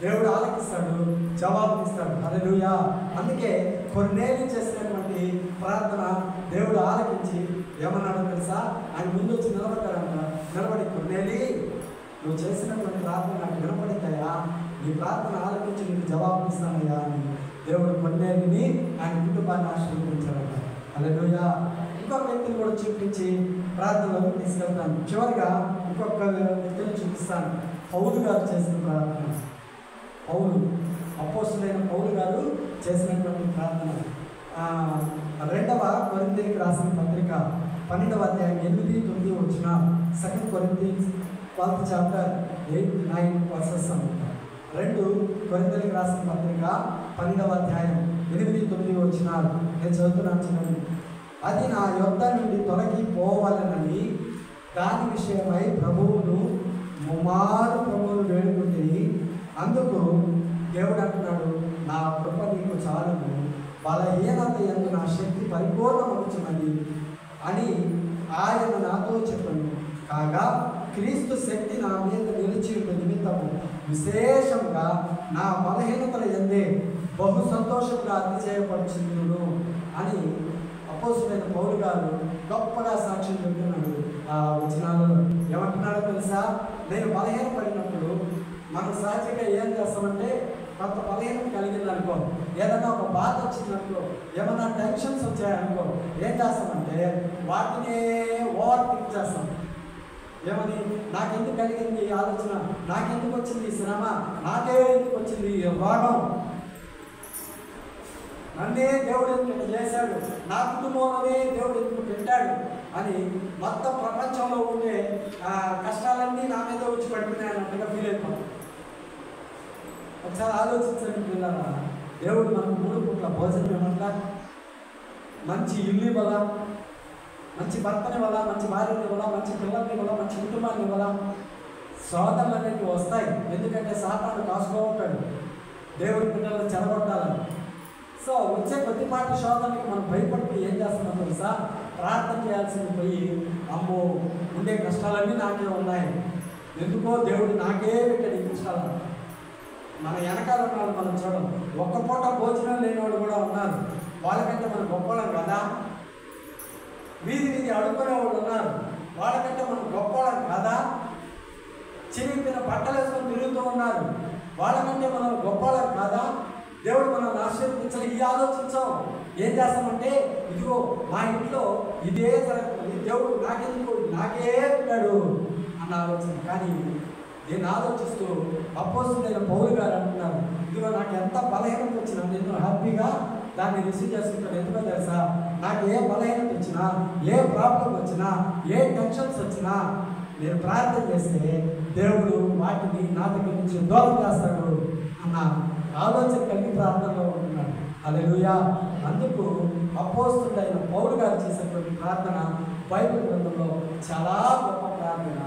దేవుడు ఆలకిస్తాడు, జవాబు ఇస్తాడు. హల్లెలూయా. అందుకే కొన్నేళ్ళు చేసినటువంటి ప్రార్థన దేవుడు ఆలకించి ఏమన్నాడో తెలుసా? ఆయన ముందు వచ్చి నిలబడ్డాడంట. నిలబడి, కొన్నేళ్ళు నువ్వు చేసినటువంటి ప్రార్థన నాకు వినపడిందయ్యా, నీ ప్రార్థన ఆలకించి నీకు జవాబు ఇస్తానయ్యా అని దేవుడు కొన్నేళ్ళని ఆయన కుటుంబాన్ని ఆశీర్వదించాడట. హల్లెలూయా. ఇంకొక వ్యక్తిని కూడా చూపించి ప్రార్థనలోకి తీసుకెళ్తాను. చివరిగా ఇంకొక వ్యక్తిని చూపిస్తాను. పౌలు గారు చేసిన ప్రార్థన. పౌలు, అపోస్తులైన పౌలు గారు చేసినటువంటి ప్రార్థన. 2వ కొరింథీయులకు రాసిన పత్రిక 12వ అధ్యాయం 8-9 వచ్చిన 2 Corinthians 12th chapter 8-9 verses అన్నమాట. 2 కొరింథీయులకు రాసిన పత్రిక 12వ అధ్యాయం 8-9 వచ్చిన నేను చదువుతున్నాను చూడండి. అది నా యొద్ద నుండి తొలగిపోవాలనని దాని విషయమై ప్రభువును వేడుకుంటుంది. అందుకు దేవుడు అంటున్నాడు, నా కృప నీకు చాలును, బలహీనత యందు నా శక్తి పరిపూర్ణమవుతున్నది అని ఆయన నాతో చెప్పను. కాగా క్రీస్తు శక్తి నా మీద నిలిచి నిమిత్తము విశేషంగా నా బలహీనతల యందే బహు సంతోషంగా అతిశయపరుచును అని అపోస్తులైన పౌలు గారు గొప్పగా సాక్ష్యం చెబుతున్నాడు. ఆ వచనాలలో ఏమంటున్నాడో తెలుసా? నేను బలహీనపడినప్పుడు మనం సహజంగా ఏం చేస్తామంటే, కొంత బలహీనత కలిగిందనుకో, ఏదైనా ఒక బాధ వచ్చిందనుకో, ఏమన్నా టెన్షన్స్ వచ్చాయనుకో, ఏం చేస్తామంటే వాటినే ఓవర్థింక్ చేస్తాం. ఏమని, నాకెందుకు కలిగింది ఈ ఆలోచన, నాకెందుకు వచ్చింది ఈ శ్రమ, నాకే ఎందుకు వచ్చింది ఈ రోగం, నన్నే దేవుడు ఎందుకు చేశాడు, నా కుటుంబంలోనే దేవుడు ఎందుకు పెట్టాడు అని మొత్తం ప్రపంచంలో ఉండే కష్టాలన్నీ నా మీద వచ్చి పడిపోయినాయన్నట్టుగా ఫీల్ అయిపోతాం. ఒకసారి ఆలోచించండి పిల్లరా, దేవుడు మనకు 3 పూట్ల భోజనం ఇవ్వట్లా, మంచి ఇల్లు ఇవ్వాలా, మంచి భర్తని ఇవ్వాలా, మంచి భార్యని ఇవ్వాలా, మంచి పిల్లల్ని ఇవ్వాలా, మంచి కుటుంబాన్ని ఇవ్వాలా. శోధనలు అనేవి వస్తాయి, ఎందుకంటే సాతాను కాసుకోవటాడు దేవుడి పిల్లలను చెడగొట్టాలని. సో వచ్చే కొద్దిపాటి శోధనకి మనం భయపడితే ఏం చేస్తున్నాం తెలుసా? ప్రార్థన చేయాల్సింది పోయి, అమ్మో ఉండే కష్టాలన్నీ నాకే ఉన్నాయి, ఎందుకో దేవుడు నాకే పెట్టాడు ఈ కష్టాలు. మన వెనకాల ఉన్నాడు మనం చూడం, ఒక్క పూట భోజనం లేని వాళ్ళు కూడా ఉన్నారు, వాళ్ళకంటే మనం గొప్పలం కదా. వీధి అడుక్కునే వాళ్ళు ఉన్నారు, వాళ్ళకంటే మనం గొప్పలం కదా. చిరిగిన బట్టలు వేసుకొని తిరుగుతూ ఉన్నారు, వాళ్ళకంటే మనం గొప్పలం కదా. దేవుడు మనల్ని ఆశీర్వదించాలి. ఈ ఆలోచించాం, ఏం చేస్తామంటే ఇదిగో మా ఇంట్లో ఇదే జరుగుతుంది, దేవుడు నాకెందుకు, నాకే పెట్టాడు అన్న ఆలోచన. కానీ నేను ఆలోచిస్తూ అపోస్తులైన పౌలు గారు అంటున్నారు, ఇదిగో నాకు ఎంత బలహీనత వచ్చినా నేను హ్యాపీగా దాన్ని రిసీవ్ చేసుకుంటాను. ఎందుకో తెలుసా? నాకు ఏ బలహీనత వచ్చినా, ఏ ప్రాబ్లం వచ్చినా, ఏ టెన్షన్స్ వచ్చినా నేను ప్రార్థన చేస్తే దేవుడు వాటిని నా దగ్గర నుంచి దూరం చేస్తాడు అన్న ఆలోచన కలిగి ప్రార్థనలో ఉంటున్నాడు. హల్లెలూయా. అందుకు అపోస్తులైన పౌలు గారు చేసేటువంటి ప్రార్థన బైబిల్ గ్రంథంలో చాలా గొప్ప ప్రార్థన.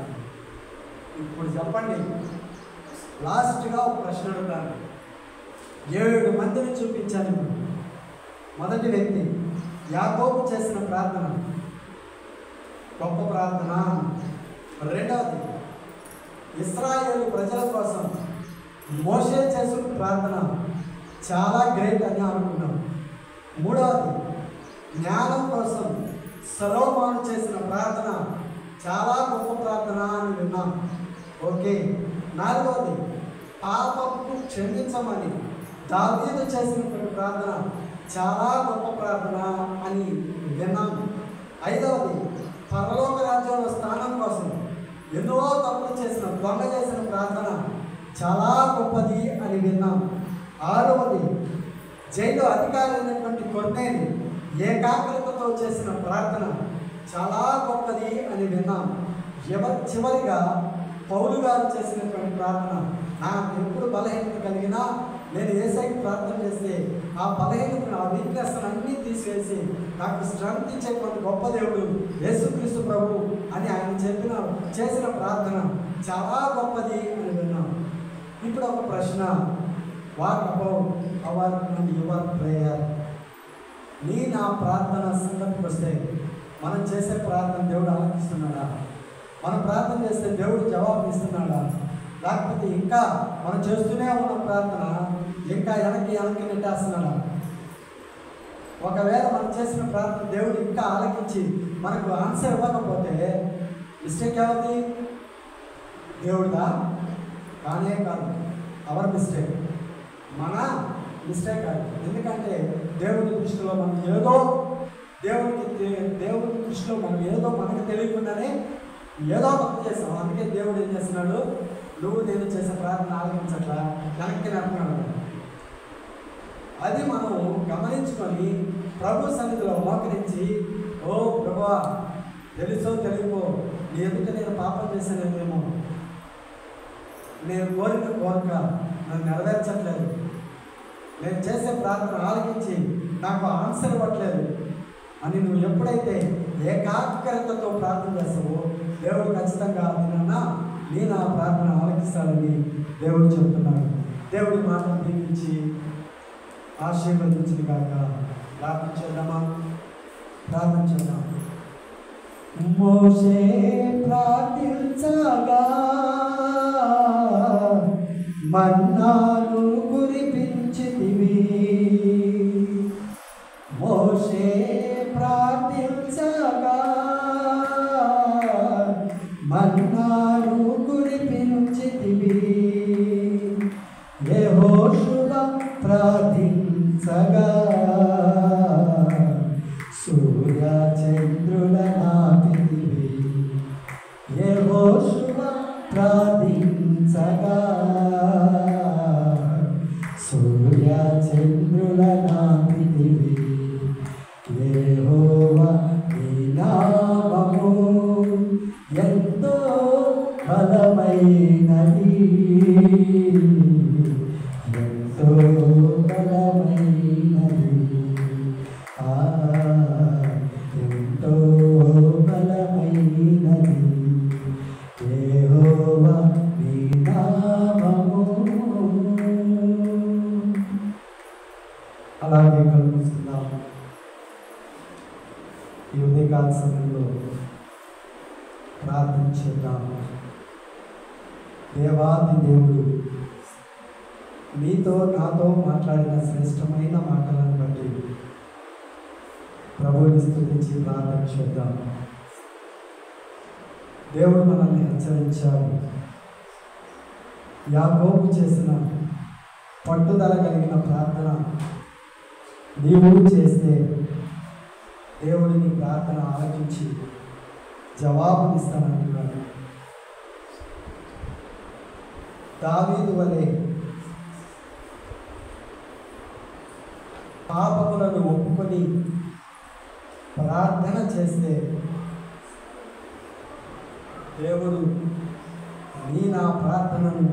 ఇప్పుడు చెప్పండి, లాస్ట్గా ఒక ప్రశ్న అడుగుతాను. 7 మందిని చూపించాను. మొదటి వ్యక్తి యాకోబు చేసిన ప్రార్థన, గొప్ప ప్రార్థన. రెండవది ఇశ్రాయేలు ప్రజల కోసం మోషే చేసిన ప్రార్థన, చాలా గ్రేట్ అని అనుకున్నాం. మూడవది జ్ఞానం కోసం సొలొమోను చేసిన ప్రార్థన, చాలా గొప్ప ప్రార్థన అని విన్నాం. ఓకే. 4వది పాపపు క్షమించమని దావీదు చేసినటువంటి ప్రార్థన, చాలా గొప్ప ప్రార్థన అని విన్నాం. 5వది పరలోక రాజ్యంలో స్థానం కోసం ఎన్నో తప్పులు చేసిన దొంగ చేసిన ప్రార్థన, చాలా గొప్పది అని విన్నాం. 6వది జైలు అధికారి అయినటువంటి కొర్నేలి ఏకాగ్రతతో చేసిన ప్రార్థన, చాలా గొప్పది అని విన్నాం. చివరిగా పౌలు గారు చేసినటువంటి ప్రార్థన, నాకు ఎప్పుడు బలహీనత కలిగినా నేను యేసయ్యకి ప్రార్థన చేస్తే ఆ బలహీనతను, ఆ వీక్నెస్ అన్నీ తీసివేసి నాకు స్ట్రెంగ్త్ ఇచ్చేటువంటి గొప్ప దేవుడు యేసుక్రీస్తు ప్రభు అని ఆయన చేసిన ప్రార్థన చాలా గొప్పది అని విన్నాం. ఇప్పుడు ఒక ప్రశ్న, what about our and your prayer? నా ప్రార్థన సందర్భంకి వస్తే మనం చేసే ప్రార్థన దేవుడు ఆలకిస్తున్నాడా? మనం ప్రార్థన చేస్తే దేవుడు జవాబు ఇస్తున్నాడా? లేకపోతే ఇంకా మనం చేస్తూనే ఉన్న ప్రార్థన ఇంకా వెనక్కి నెట్టేస్తున్నాడా? ఒకవేళ మనం చేసిన ప్రార్థన దేవుడు ఇంకా ఆలకించి మనకు ఆన్సర్ ఇవ్వకపోతే మిస్టేక్ ఏమవుతుంది? దేవుడిదా? కానే కాదు. అవర్ మిస్టేక్, మన మిస్టేక్ కాదు. ఎందుకంటే దేవుని దృష్టిలో మనం ఏదో దేవుని దృష్టిలో మనం ఏదో మనకు తెలియకుండానే ఏదో తప్పు చేస్తాం. అందుకే దేవుడు ఏం చేస్తున్నాడు, నువ్వు నేను చేసే ప్రార్థన ఆలోచించట్లా, వెనక్కి నడుపుతున్నాడు. అది మనం గమనించుకొని ప్రభు సన్నిధిలో మోకరించి, ఓ ప్రభువా, తెలుసో తెలియకో నీ ఎదుట నేను పాపం చేశానేమో, నేను కోరిక నన్ను నెరవేర్చట్లేదు, నేను చేసే ప్రార్థన ఆలకించి నాకు ఆన్సర్ ఇవ్వట్లేదు అని నువ్వు ఎప్పుడైతే ఏకాగ్రతతో ప్రార్థన చేస్తావో దేవుడు ఖచ్చితంగా నేను ఆ ప్రార్థన ఆలకిస్తాడని దేవుడు చెబుతున్నాడు. దేవుడి మాటను దీవించి ఆశీర్వదించిన కాక ప్రార్థన చేద్దామా? ప్రార్థన చేద్దాం. మోషే ప్రార్థించగా మన్నాను కురిపించితివి, మోషే ప్రార్థించగా మన్నాను కురిపించితివి, యెహోషువ ప్రార్థించగా సూర్య చంద్రుల నాపితివి, యెహోషువ ప్రార్థించగా సూర్య చంద్రుల నాపితివి, యెహోవా నీ నామము ఎంతో బలమైనది, ఎంతో బలమైనది, ఎంతో బలమైనది, యెహోవా నీ నామము. అలాగే కలుగుతున్నాం. ఈ ఉదయకాల సమయంలో ప్రార్థించేద్దాం. దేవాది దేవుడు నీతో నాతో మాట్లాడిన శ్రేష్టమైన మాటలను బట్టి ప్రభువుని స్తుతించి ప్రార్థన చేద్దాం. దేవుడు మనల్ని హెచ్చరించాడు. యాకోబు చేసిన పట్టుదల కలిగిన ప్రార్థన నీవు చేస్తే దేవుడు నీ ప్రార్థన ఆలకించి జవాబునిస్తానంటున్నాడు. దావీదు వలె పాపములను ఒప్పుకొని ప్రార్థన చేస్తే దేవుడు నా ప్రార్థనను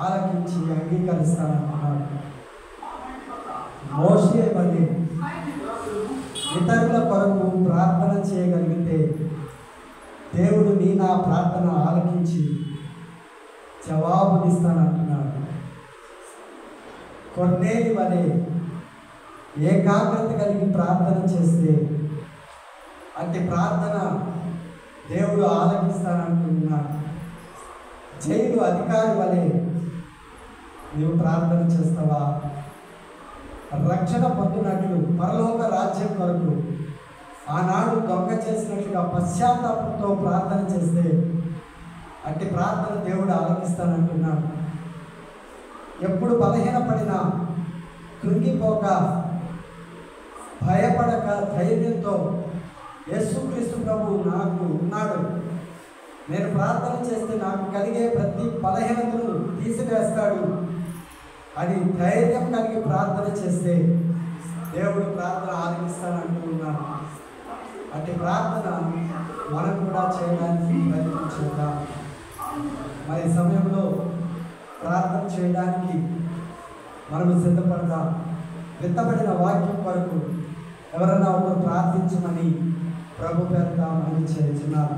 ఆలకించి అంగీకరిస్తానంటున్నాడు. మోషే వలె ఇతరుల కొరకు ప్రార్థన చేయగలిగితే దేవుడు నా ప్రార్థన ఆలకించి జవాబునిస్తానంటున్నాడు. కొర్నేలి వలె ఏకాగ్రత కలిగి ప్రార్థన చేస్తే అట్టి ప్రార్థన దేవుడు ఆలకిస్తానంటున్నాడు. జైలు అధికారి వలె నీవు ప్రార్థన చేస్తావా? రక్షణ పొందినట్లు పరలోక రాజ్యం కొరకు ఆనాడు దొంగ చేసినట్లుగా పశ్చాత్తాపంతో ప్రార్థన చేస్తే అట్టి ప్రార్థన దేవుడు ఆలకిస్తానంటున్నాడు. ఎప్పుడు బలహీనపడినా కృంగిపోక భయపడక ధైర్యంతో యేసుక్రీస్తు ప్రభువు నాకు ఉన్నాడు, నేను ప్రార్థన చేస్తే నాకు కలిగే ప్రతి బలహీనతను తీసివేస్తాడు అని ధైర్యం కలిగి ప్రార్థన చేస్తే దేవుడు ప్రార్థన ఆలకిస్తానంటున్నాడు. అట్టి ప్రార్థన మనం కూడా చేయడానికి ప్రయత్నించుకుందాం. మరి సమయంలో ప్రార్థన చేయడానికి మనము సిద్ధపడదాం. విత్తబడిన వాక్యం కొరకు ఎవరన్నా ఒకరు ప్రార్థించమని ప్రభు పేరుగా మనం చేస్తున్నారు.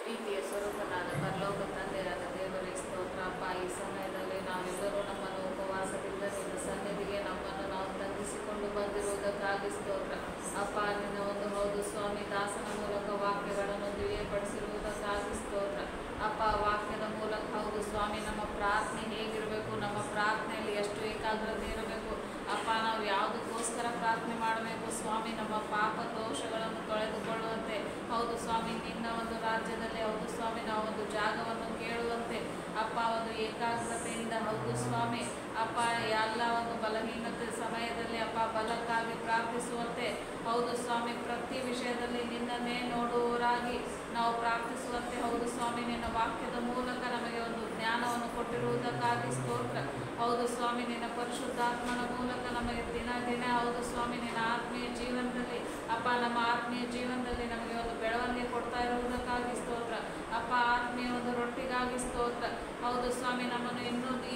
ಪ್ರೀತಿಯ ಸ್ವರೂಪನಾದ ಪರಲೋಕ ತಂದೆಯಾದ ದೇವರೇ ಸ್ತೋತ್ರ. ಅಪ್ಪ, ಈ ಸಮಯದಲ್ಲಿ ನಾವೆಲ್ಲರೂ ನಮ್ಮನ್ನು ಉಪವಾಸದಿಂದ ನಿನ್ನ ಸನ್ನಿಧಿಗೆ ನಮ್ಮನ್ನು ನಾವು ತಂಗಿಸಿಕೊಂಡು ಬಂದಿರುವುದಕ್ಕಾಗಿ ಸ್ತೋತ್ರ. ಅಪ್ಪ, ನಿನ್ನ ಒಂದು ಹೌದು ಸ್ವಾಮಿ, ದಾಸನ ಮೂಲಕ ವಾಕ್ಯಗಳನ್ನು ದಿವ್ಯಪಡಿಸಿರುವುದಕ್ಕಾಗಿ ಸ್ತೋತ್ರ. ಅಪ್ಪ, ವಾಕ್ಯದ ಮೂಲಕ ಹೌದು ಸ್ವಾಮಿ, ನಮ್ಮ ಪ್ರಾರ್ಥನೆ ಹೇಗಿರಬೇಕು, ನಮ್ಮ ಪ್ರಾರ್ಥನೆಯಲ್ಲಿ ಎಷ್ಟು ಏಕಾಗ್ರತೆ ಇರಬೇಕು ಅಪ್ಪ, ನಾವು ಯಾವುದಕ್ಕೋಸ್ಕರ ಪ್ರಾರ್ಥನೆ ಮಾಡಬೇಕು ಸ್ವಾಮಿ, ನಮ್ಮ ಪಾಪ ದೋಷಗಳನ್ನು ತೊಳೆದುಕೊಳ್ಳುವಂತೆ ಹೌದು ಸ್ವಾಮಿ, ನಿನ್ನ ಒಂದು ರಾಜ್ಯದಲ್ಲಿ ಹೌದು ಸ್ವಾಮಿ ನಾವು ಒಂದು ಜಾಗವನ್ನು ಕೇಳುವಂತೆ ಅಪ್ಪ, ಒಂದು ಏಕಾಗ್ರತೆಯಿಂದ ಹೌದು ಸ್ವಾಮಿ ಅಪ್ಪ ಎಲ್ಲ ಒಂದು ಬಲಹೀನತೆ ಸಮಯದಲ್ಲಿ ಅಪ್ಪ ಬಲಕ್ಕಾಗಿ ಪ್ರಾರ್ಥಿಸುವಂತೆ ಹೌದು ಸ್ವಾಮಿ ಪ್ರತಿ ವಿಷಯದಲ್ಲಿ ನಿನ್ನನ್ನೇ ನೋಡುವವರಾಗಿ ನಾವು ಪ್ರಾರ್ಥಿಸುವಂತೆ ಹೌದು ಸ್ವಾಮಿ ನಿನ್ನ ವಾಕ್ಯದ ಮೂಲಕ ನಮಗೆ ಒಂದು ಜ್ಞಾನವನ್ನು ಕೊಟ್ಟಿರುವುದಕ್ಕಾಗಿ ಸ್ತೋತ್ರ. ಹೌದು ಸ್ವಾಮಿ ನಿನ್ನ ಪರಿಶುದ್ಧಾತ್ಮನ ಮೂಲಕ ನಮಗೆ ದಿನ ದಿನ ಹೌದು ಸ್ವಾಮಿ ನಿನ್ನ ಆತ್ಮೀಯ ಜೀವನದಲ್ಲಿ ಅಪ್ಪ ನಮ್ಮ ಆತ್ಮೀಯ ಜೀವನದಲ್ಲಿ ನಮಗೆ ಒಂದು ಬೆಳವಣಿಗೆ ಕೊಡ್ತಾ ಇರುವುದಕ್ಕಾಗಿ ಸ್ತೋತ್ರ ಅಪ್ಪ. ಆತ್ಮೀಯ ಒಂದು ರೊಟ್ಟಿಗಾಗಿ ಸ್ತೋತ್ರ. ಹೌದು ಸ್ವಾಮಿ ನಮ್ಮನ್ನು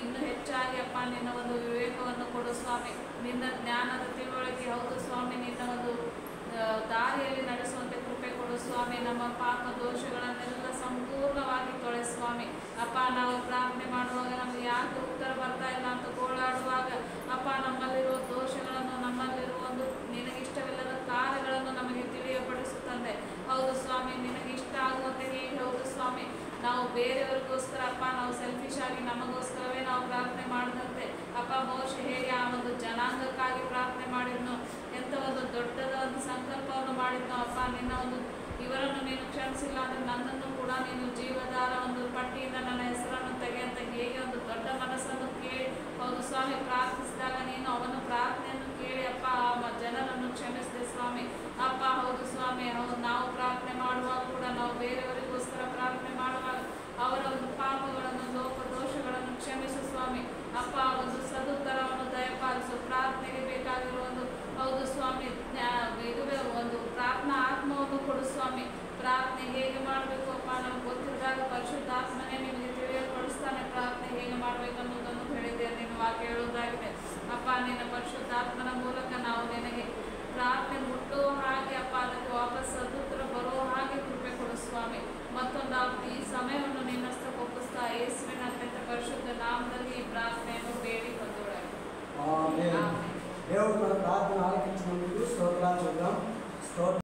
ಇನ್ನೂ ಹೆಚ್ಚಾಗಿ ಅಪ್ಪ ನಿನ್ನ ಒಂದು ವಿವೇಕವನ್ನು ಕೊಡು ಸ್ವಾಮಿ, ನಿನ್ನ ಜ್ಞಾನದ ತಿಳುವಳಿಕೆ ಹೌದು ಸ್ವಾಮಿ ನಿನ್ನ ಒಂದು ದಾರಿಯಲ್ಲಿ ನಡೆಸುವಂತೆ ಕೃಪೆ ಕೊಡು ಸ್ವಾಮಿ. ನಮ್ಮ ಪಾಪ ದೋಷಗಳನ್ನೆಲ್ಲ ಸಂಪೂರ್ಣವಾಗಿ ತೊಳೆ ಸ್ವಾಮಿ ಅಪ್ಪ. ನಾವು ಪ್ರಾರ್ಥನೆ ಮಾಡುವಾಗ ನಮಗೆ ಯಾಕೆ ಉತ್ತರ ಬರ್ತಾ ಇಲ್ಲ ಅಂತ ಗೋಳಾಡುವಾಗ ಅಪ್ಪ ನಮ್ಮಲ್ಲಿರುವ ದೋಷಗಳನ್ನು ನಮ್ಮಲ್ಲಿರುವ ಒಂದು ನಿನಗಿಷ್ಟವಿಲ್ಲದ ಕಾರ್ಯಗಳನ್ನು ನಮಗೆ ತಿಳಿಯಪಡಿಸುತ್ತದೆ ಹೌದು ಸ್ವಾಮಿ. ನಿನಗೆ ಇಷ್ಟ ಆಗುವಂತೆ ಹೇಗೆ ಹೌದು ಸ್ವಾಮಿ ನಾವು ಬೇರೆಯವರಿಗೋಸ್ಕರ ಅಪ್ಪ ನಾವು ಸೆಲ್ಫಿಶ್ ಆಗಿ ನಮಗೋಸ್ಕರವೇ ನಾವು ಪ್ರಾರ್ಥನೆ ಮಾಡಿದಂತೆ ಅಪ್ಪ ಮೋಶೆ ಹೇಗೆ ಆ ಒಂದು ಜನಾಂಗಕ್ಕಾಗಿ ಪ್ರಾರ್ಥನೆ ಮಾಡಿದ್ನೋ, ಎಂಥ ಒಂದು ದೊಡ್ಡದ ಒಂದು ಸಂಕಲ್ಪವನ್ನು ಮಾಡಿದ್ನೋ ಅಪ್ಪ. ನಿನ್ನ ಒಂದು ಇವರನ್ನು ನೀನು ಕ್ಷಮಿಸಿಲ್ಲ ಅಂದರೆ ನನ್ನನ್ನು ಕೂಡ ನೀನು ಜೀವದಾರ ಒಂದು ಪಟ್ಟಿಯಿಂದ ನನ್ನ ಹೆಸರನ್ನು ತೆಗೆಯಂತ ಹೇಗೆ ಒಂದು ದೊಡ್ಡ ಮನಸ್ಸನ್ನು ಕೇಳಿ ಹೌದು ಸ್ವಾಮಿ ಪ್ರಾರ್ಥಿಸಿದಾಗ ನೀನು ಅವನ ಪ್ರಾರ್ಥನೆಯನ್ನು ಕೇಳಿ ಅಪ್ಪ ಆ ಜನರನ್ನು ಕ್ಷಮಿಸಿದೆ ಸ್ವಾಮಿ ಅಪ್ಪ. ಹೌದು ಸ್ವಾಮಿ ಹೌದು ನಾವು ಪ್ರಾರ್ಥನೆ ಮಾಡುವಾಗ ಕೂಡ ನಾವು ಬೇರೆಯವರಿಗೋಸ್ಕರ ಪ್ರಾರ್ಥನೆ ಮಾಡುವಾಗ ಅವರ ಒಂದು ಪಾಪಗಳನ್ನು ಲೋಪದೋಷಗಳನ್ನು ಕ್ಷಮಿಸು ಸ್ವಾಮಿ ಅಪ್ಪ. ಒಂದು ಸದುತ್ತರವನ್ನು ದಯಪಾಲಿಸು. ಪ್ರಾರ್ಥನೆಗೆ ಬೇಕಾಗಿರುವ ಒಂದು ಹೌದು ಸ್ವಾಮಿ ಇದುವೇ ಒಂದು ಪ್ರಾರ್ಥನಾ ಆತ್ಮವನ್ನು ಕೊಡು ಸ್ವಾಮಿ. ಪ್ರಾರ್ಥನೆ ಹೇಗೆ ಮಾಡಬೇಕು ಅಪ್ಪ ನಮ್ಗೆ ಗೊತ್ತಿದ್ದಾಗ ಪರಿಶುದ್ಧಾತ್ಮನೇ ನಿಮಗೆ ತಿಳಿಯಲ್ಪಡಿಸ್ತಾನೆ ಪ್ರಾರ್ಥನೆ ಹೇಗೆ ಮಾಡಬೇಕನ್ನೋದನ್ನು ಹೇಳಿದೆ. ನಿನ್ನ ವಾಕ್ಯ ಹೇಳುವುದಾಗಿದೆ ಅಪ್ಪ. ನಿನ್ನ ಪರಿಶುದ್ಧಾತ್ಮನ ಮೂಲಕ ನಾವು ನಿನಗೆ ಪ್ರಾರ್ಥನೆ ಮುಟ್ಟುವ ಹಾಗೆ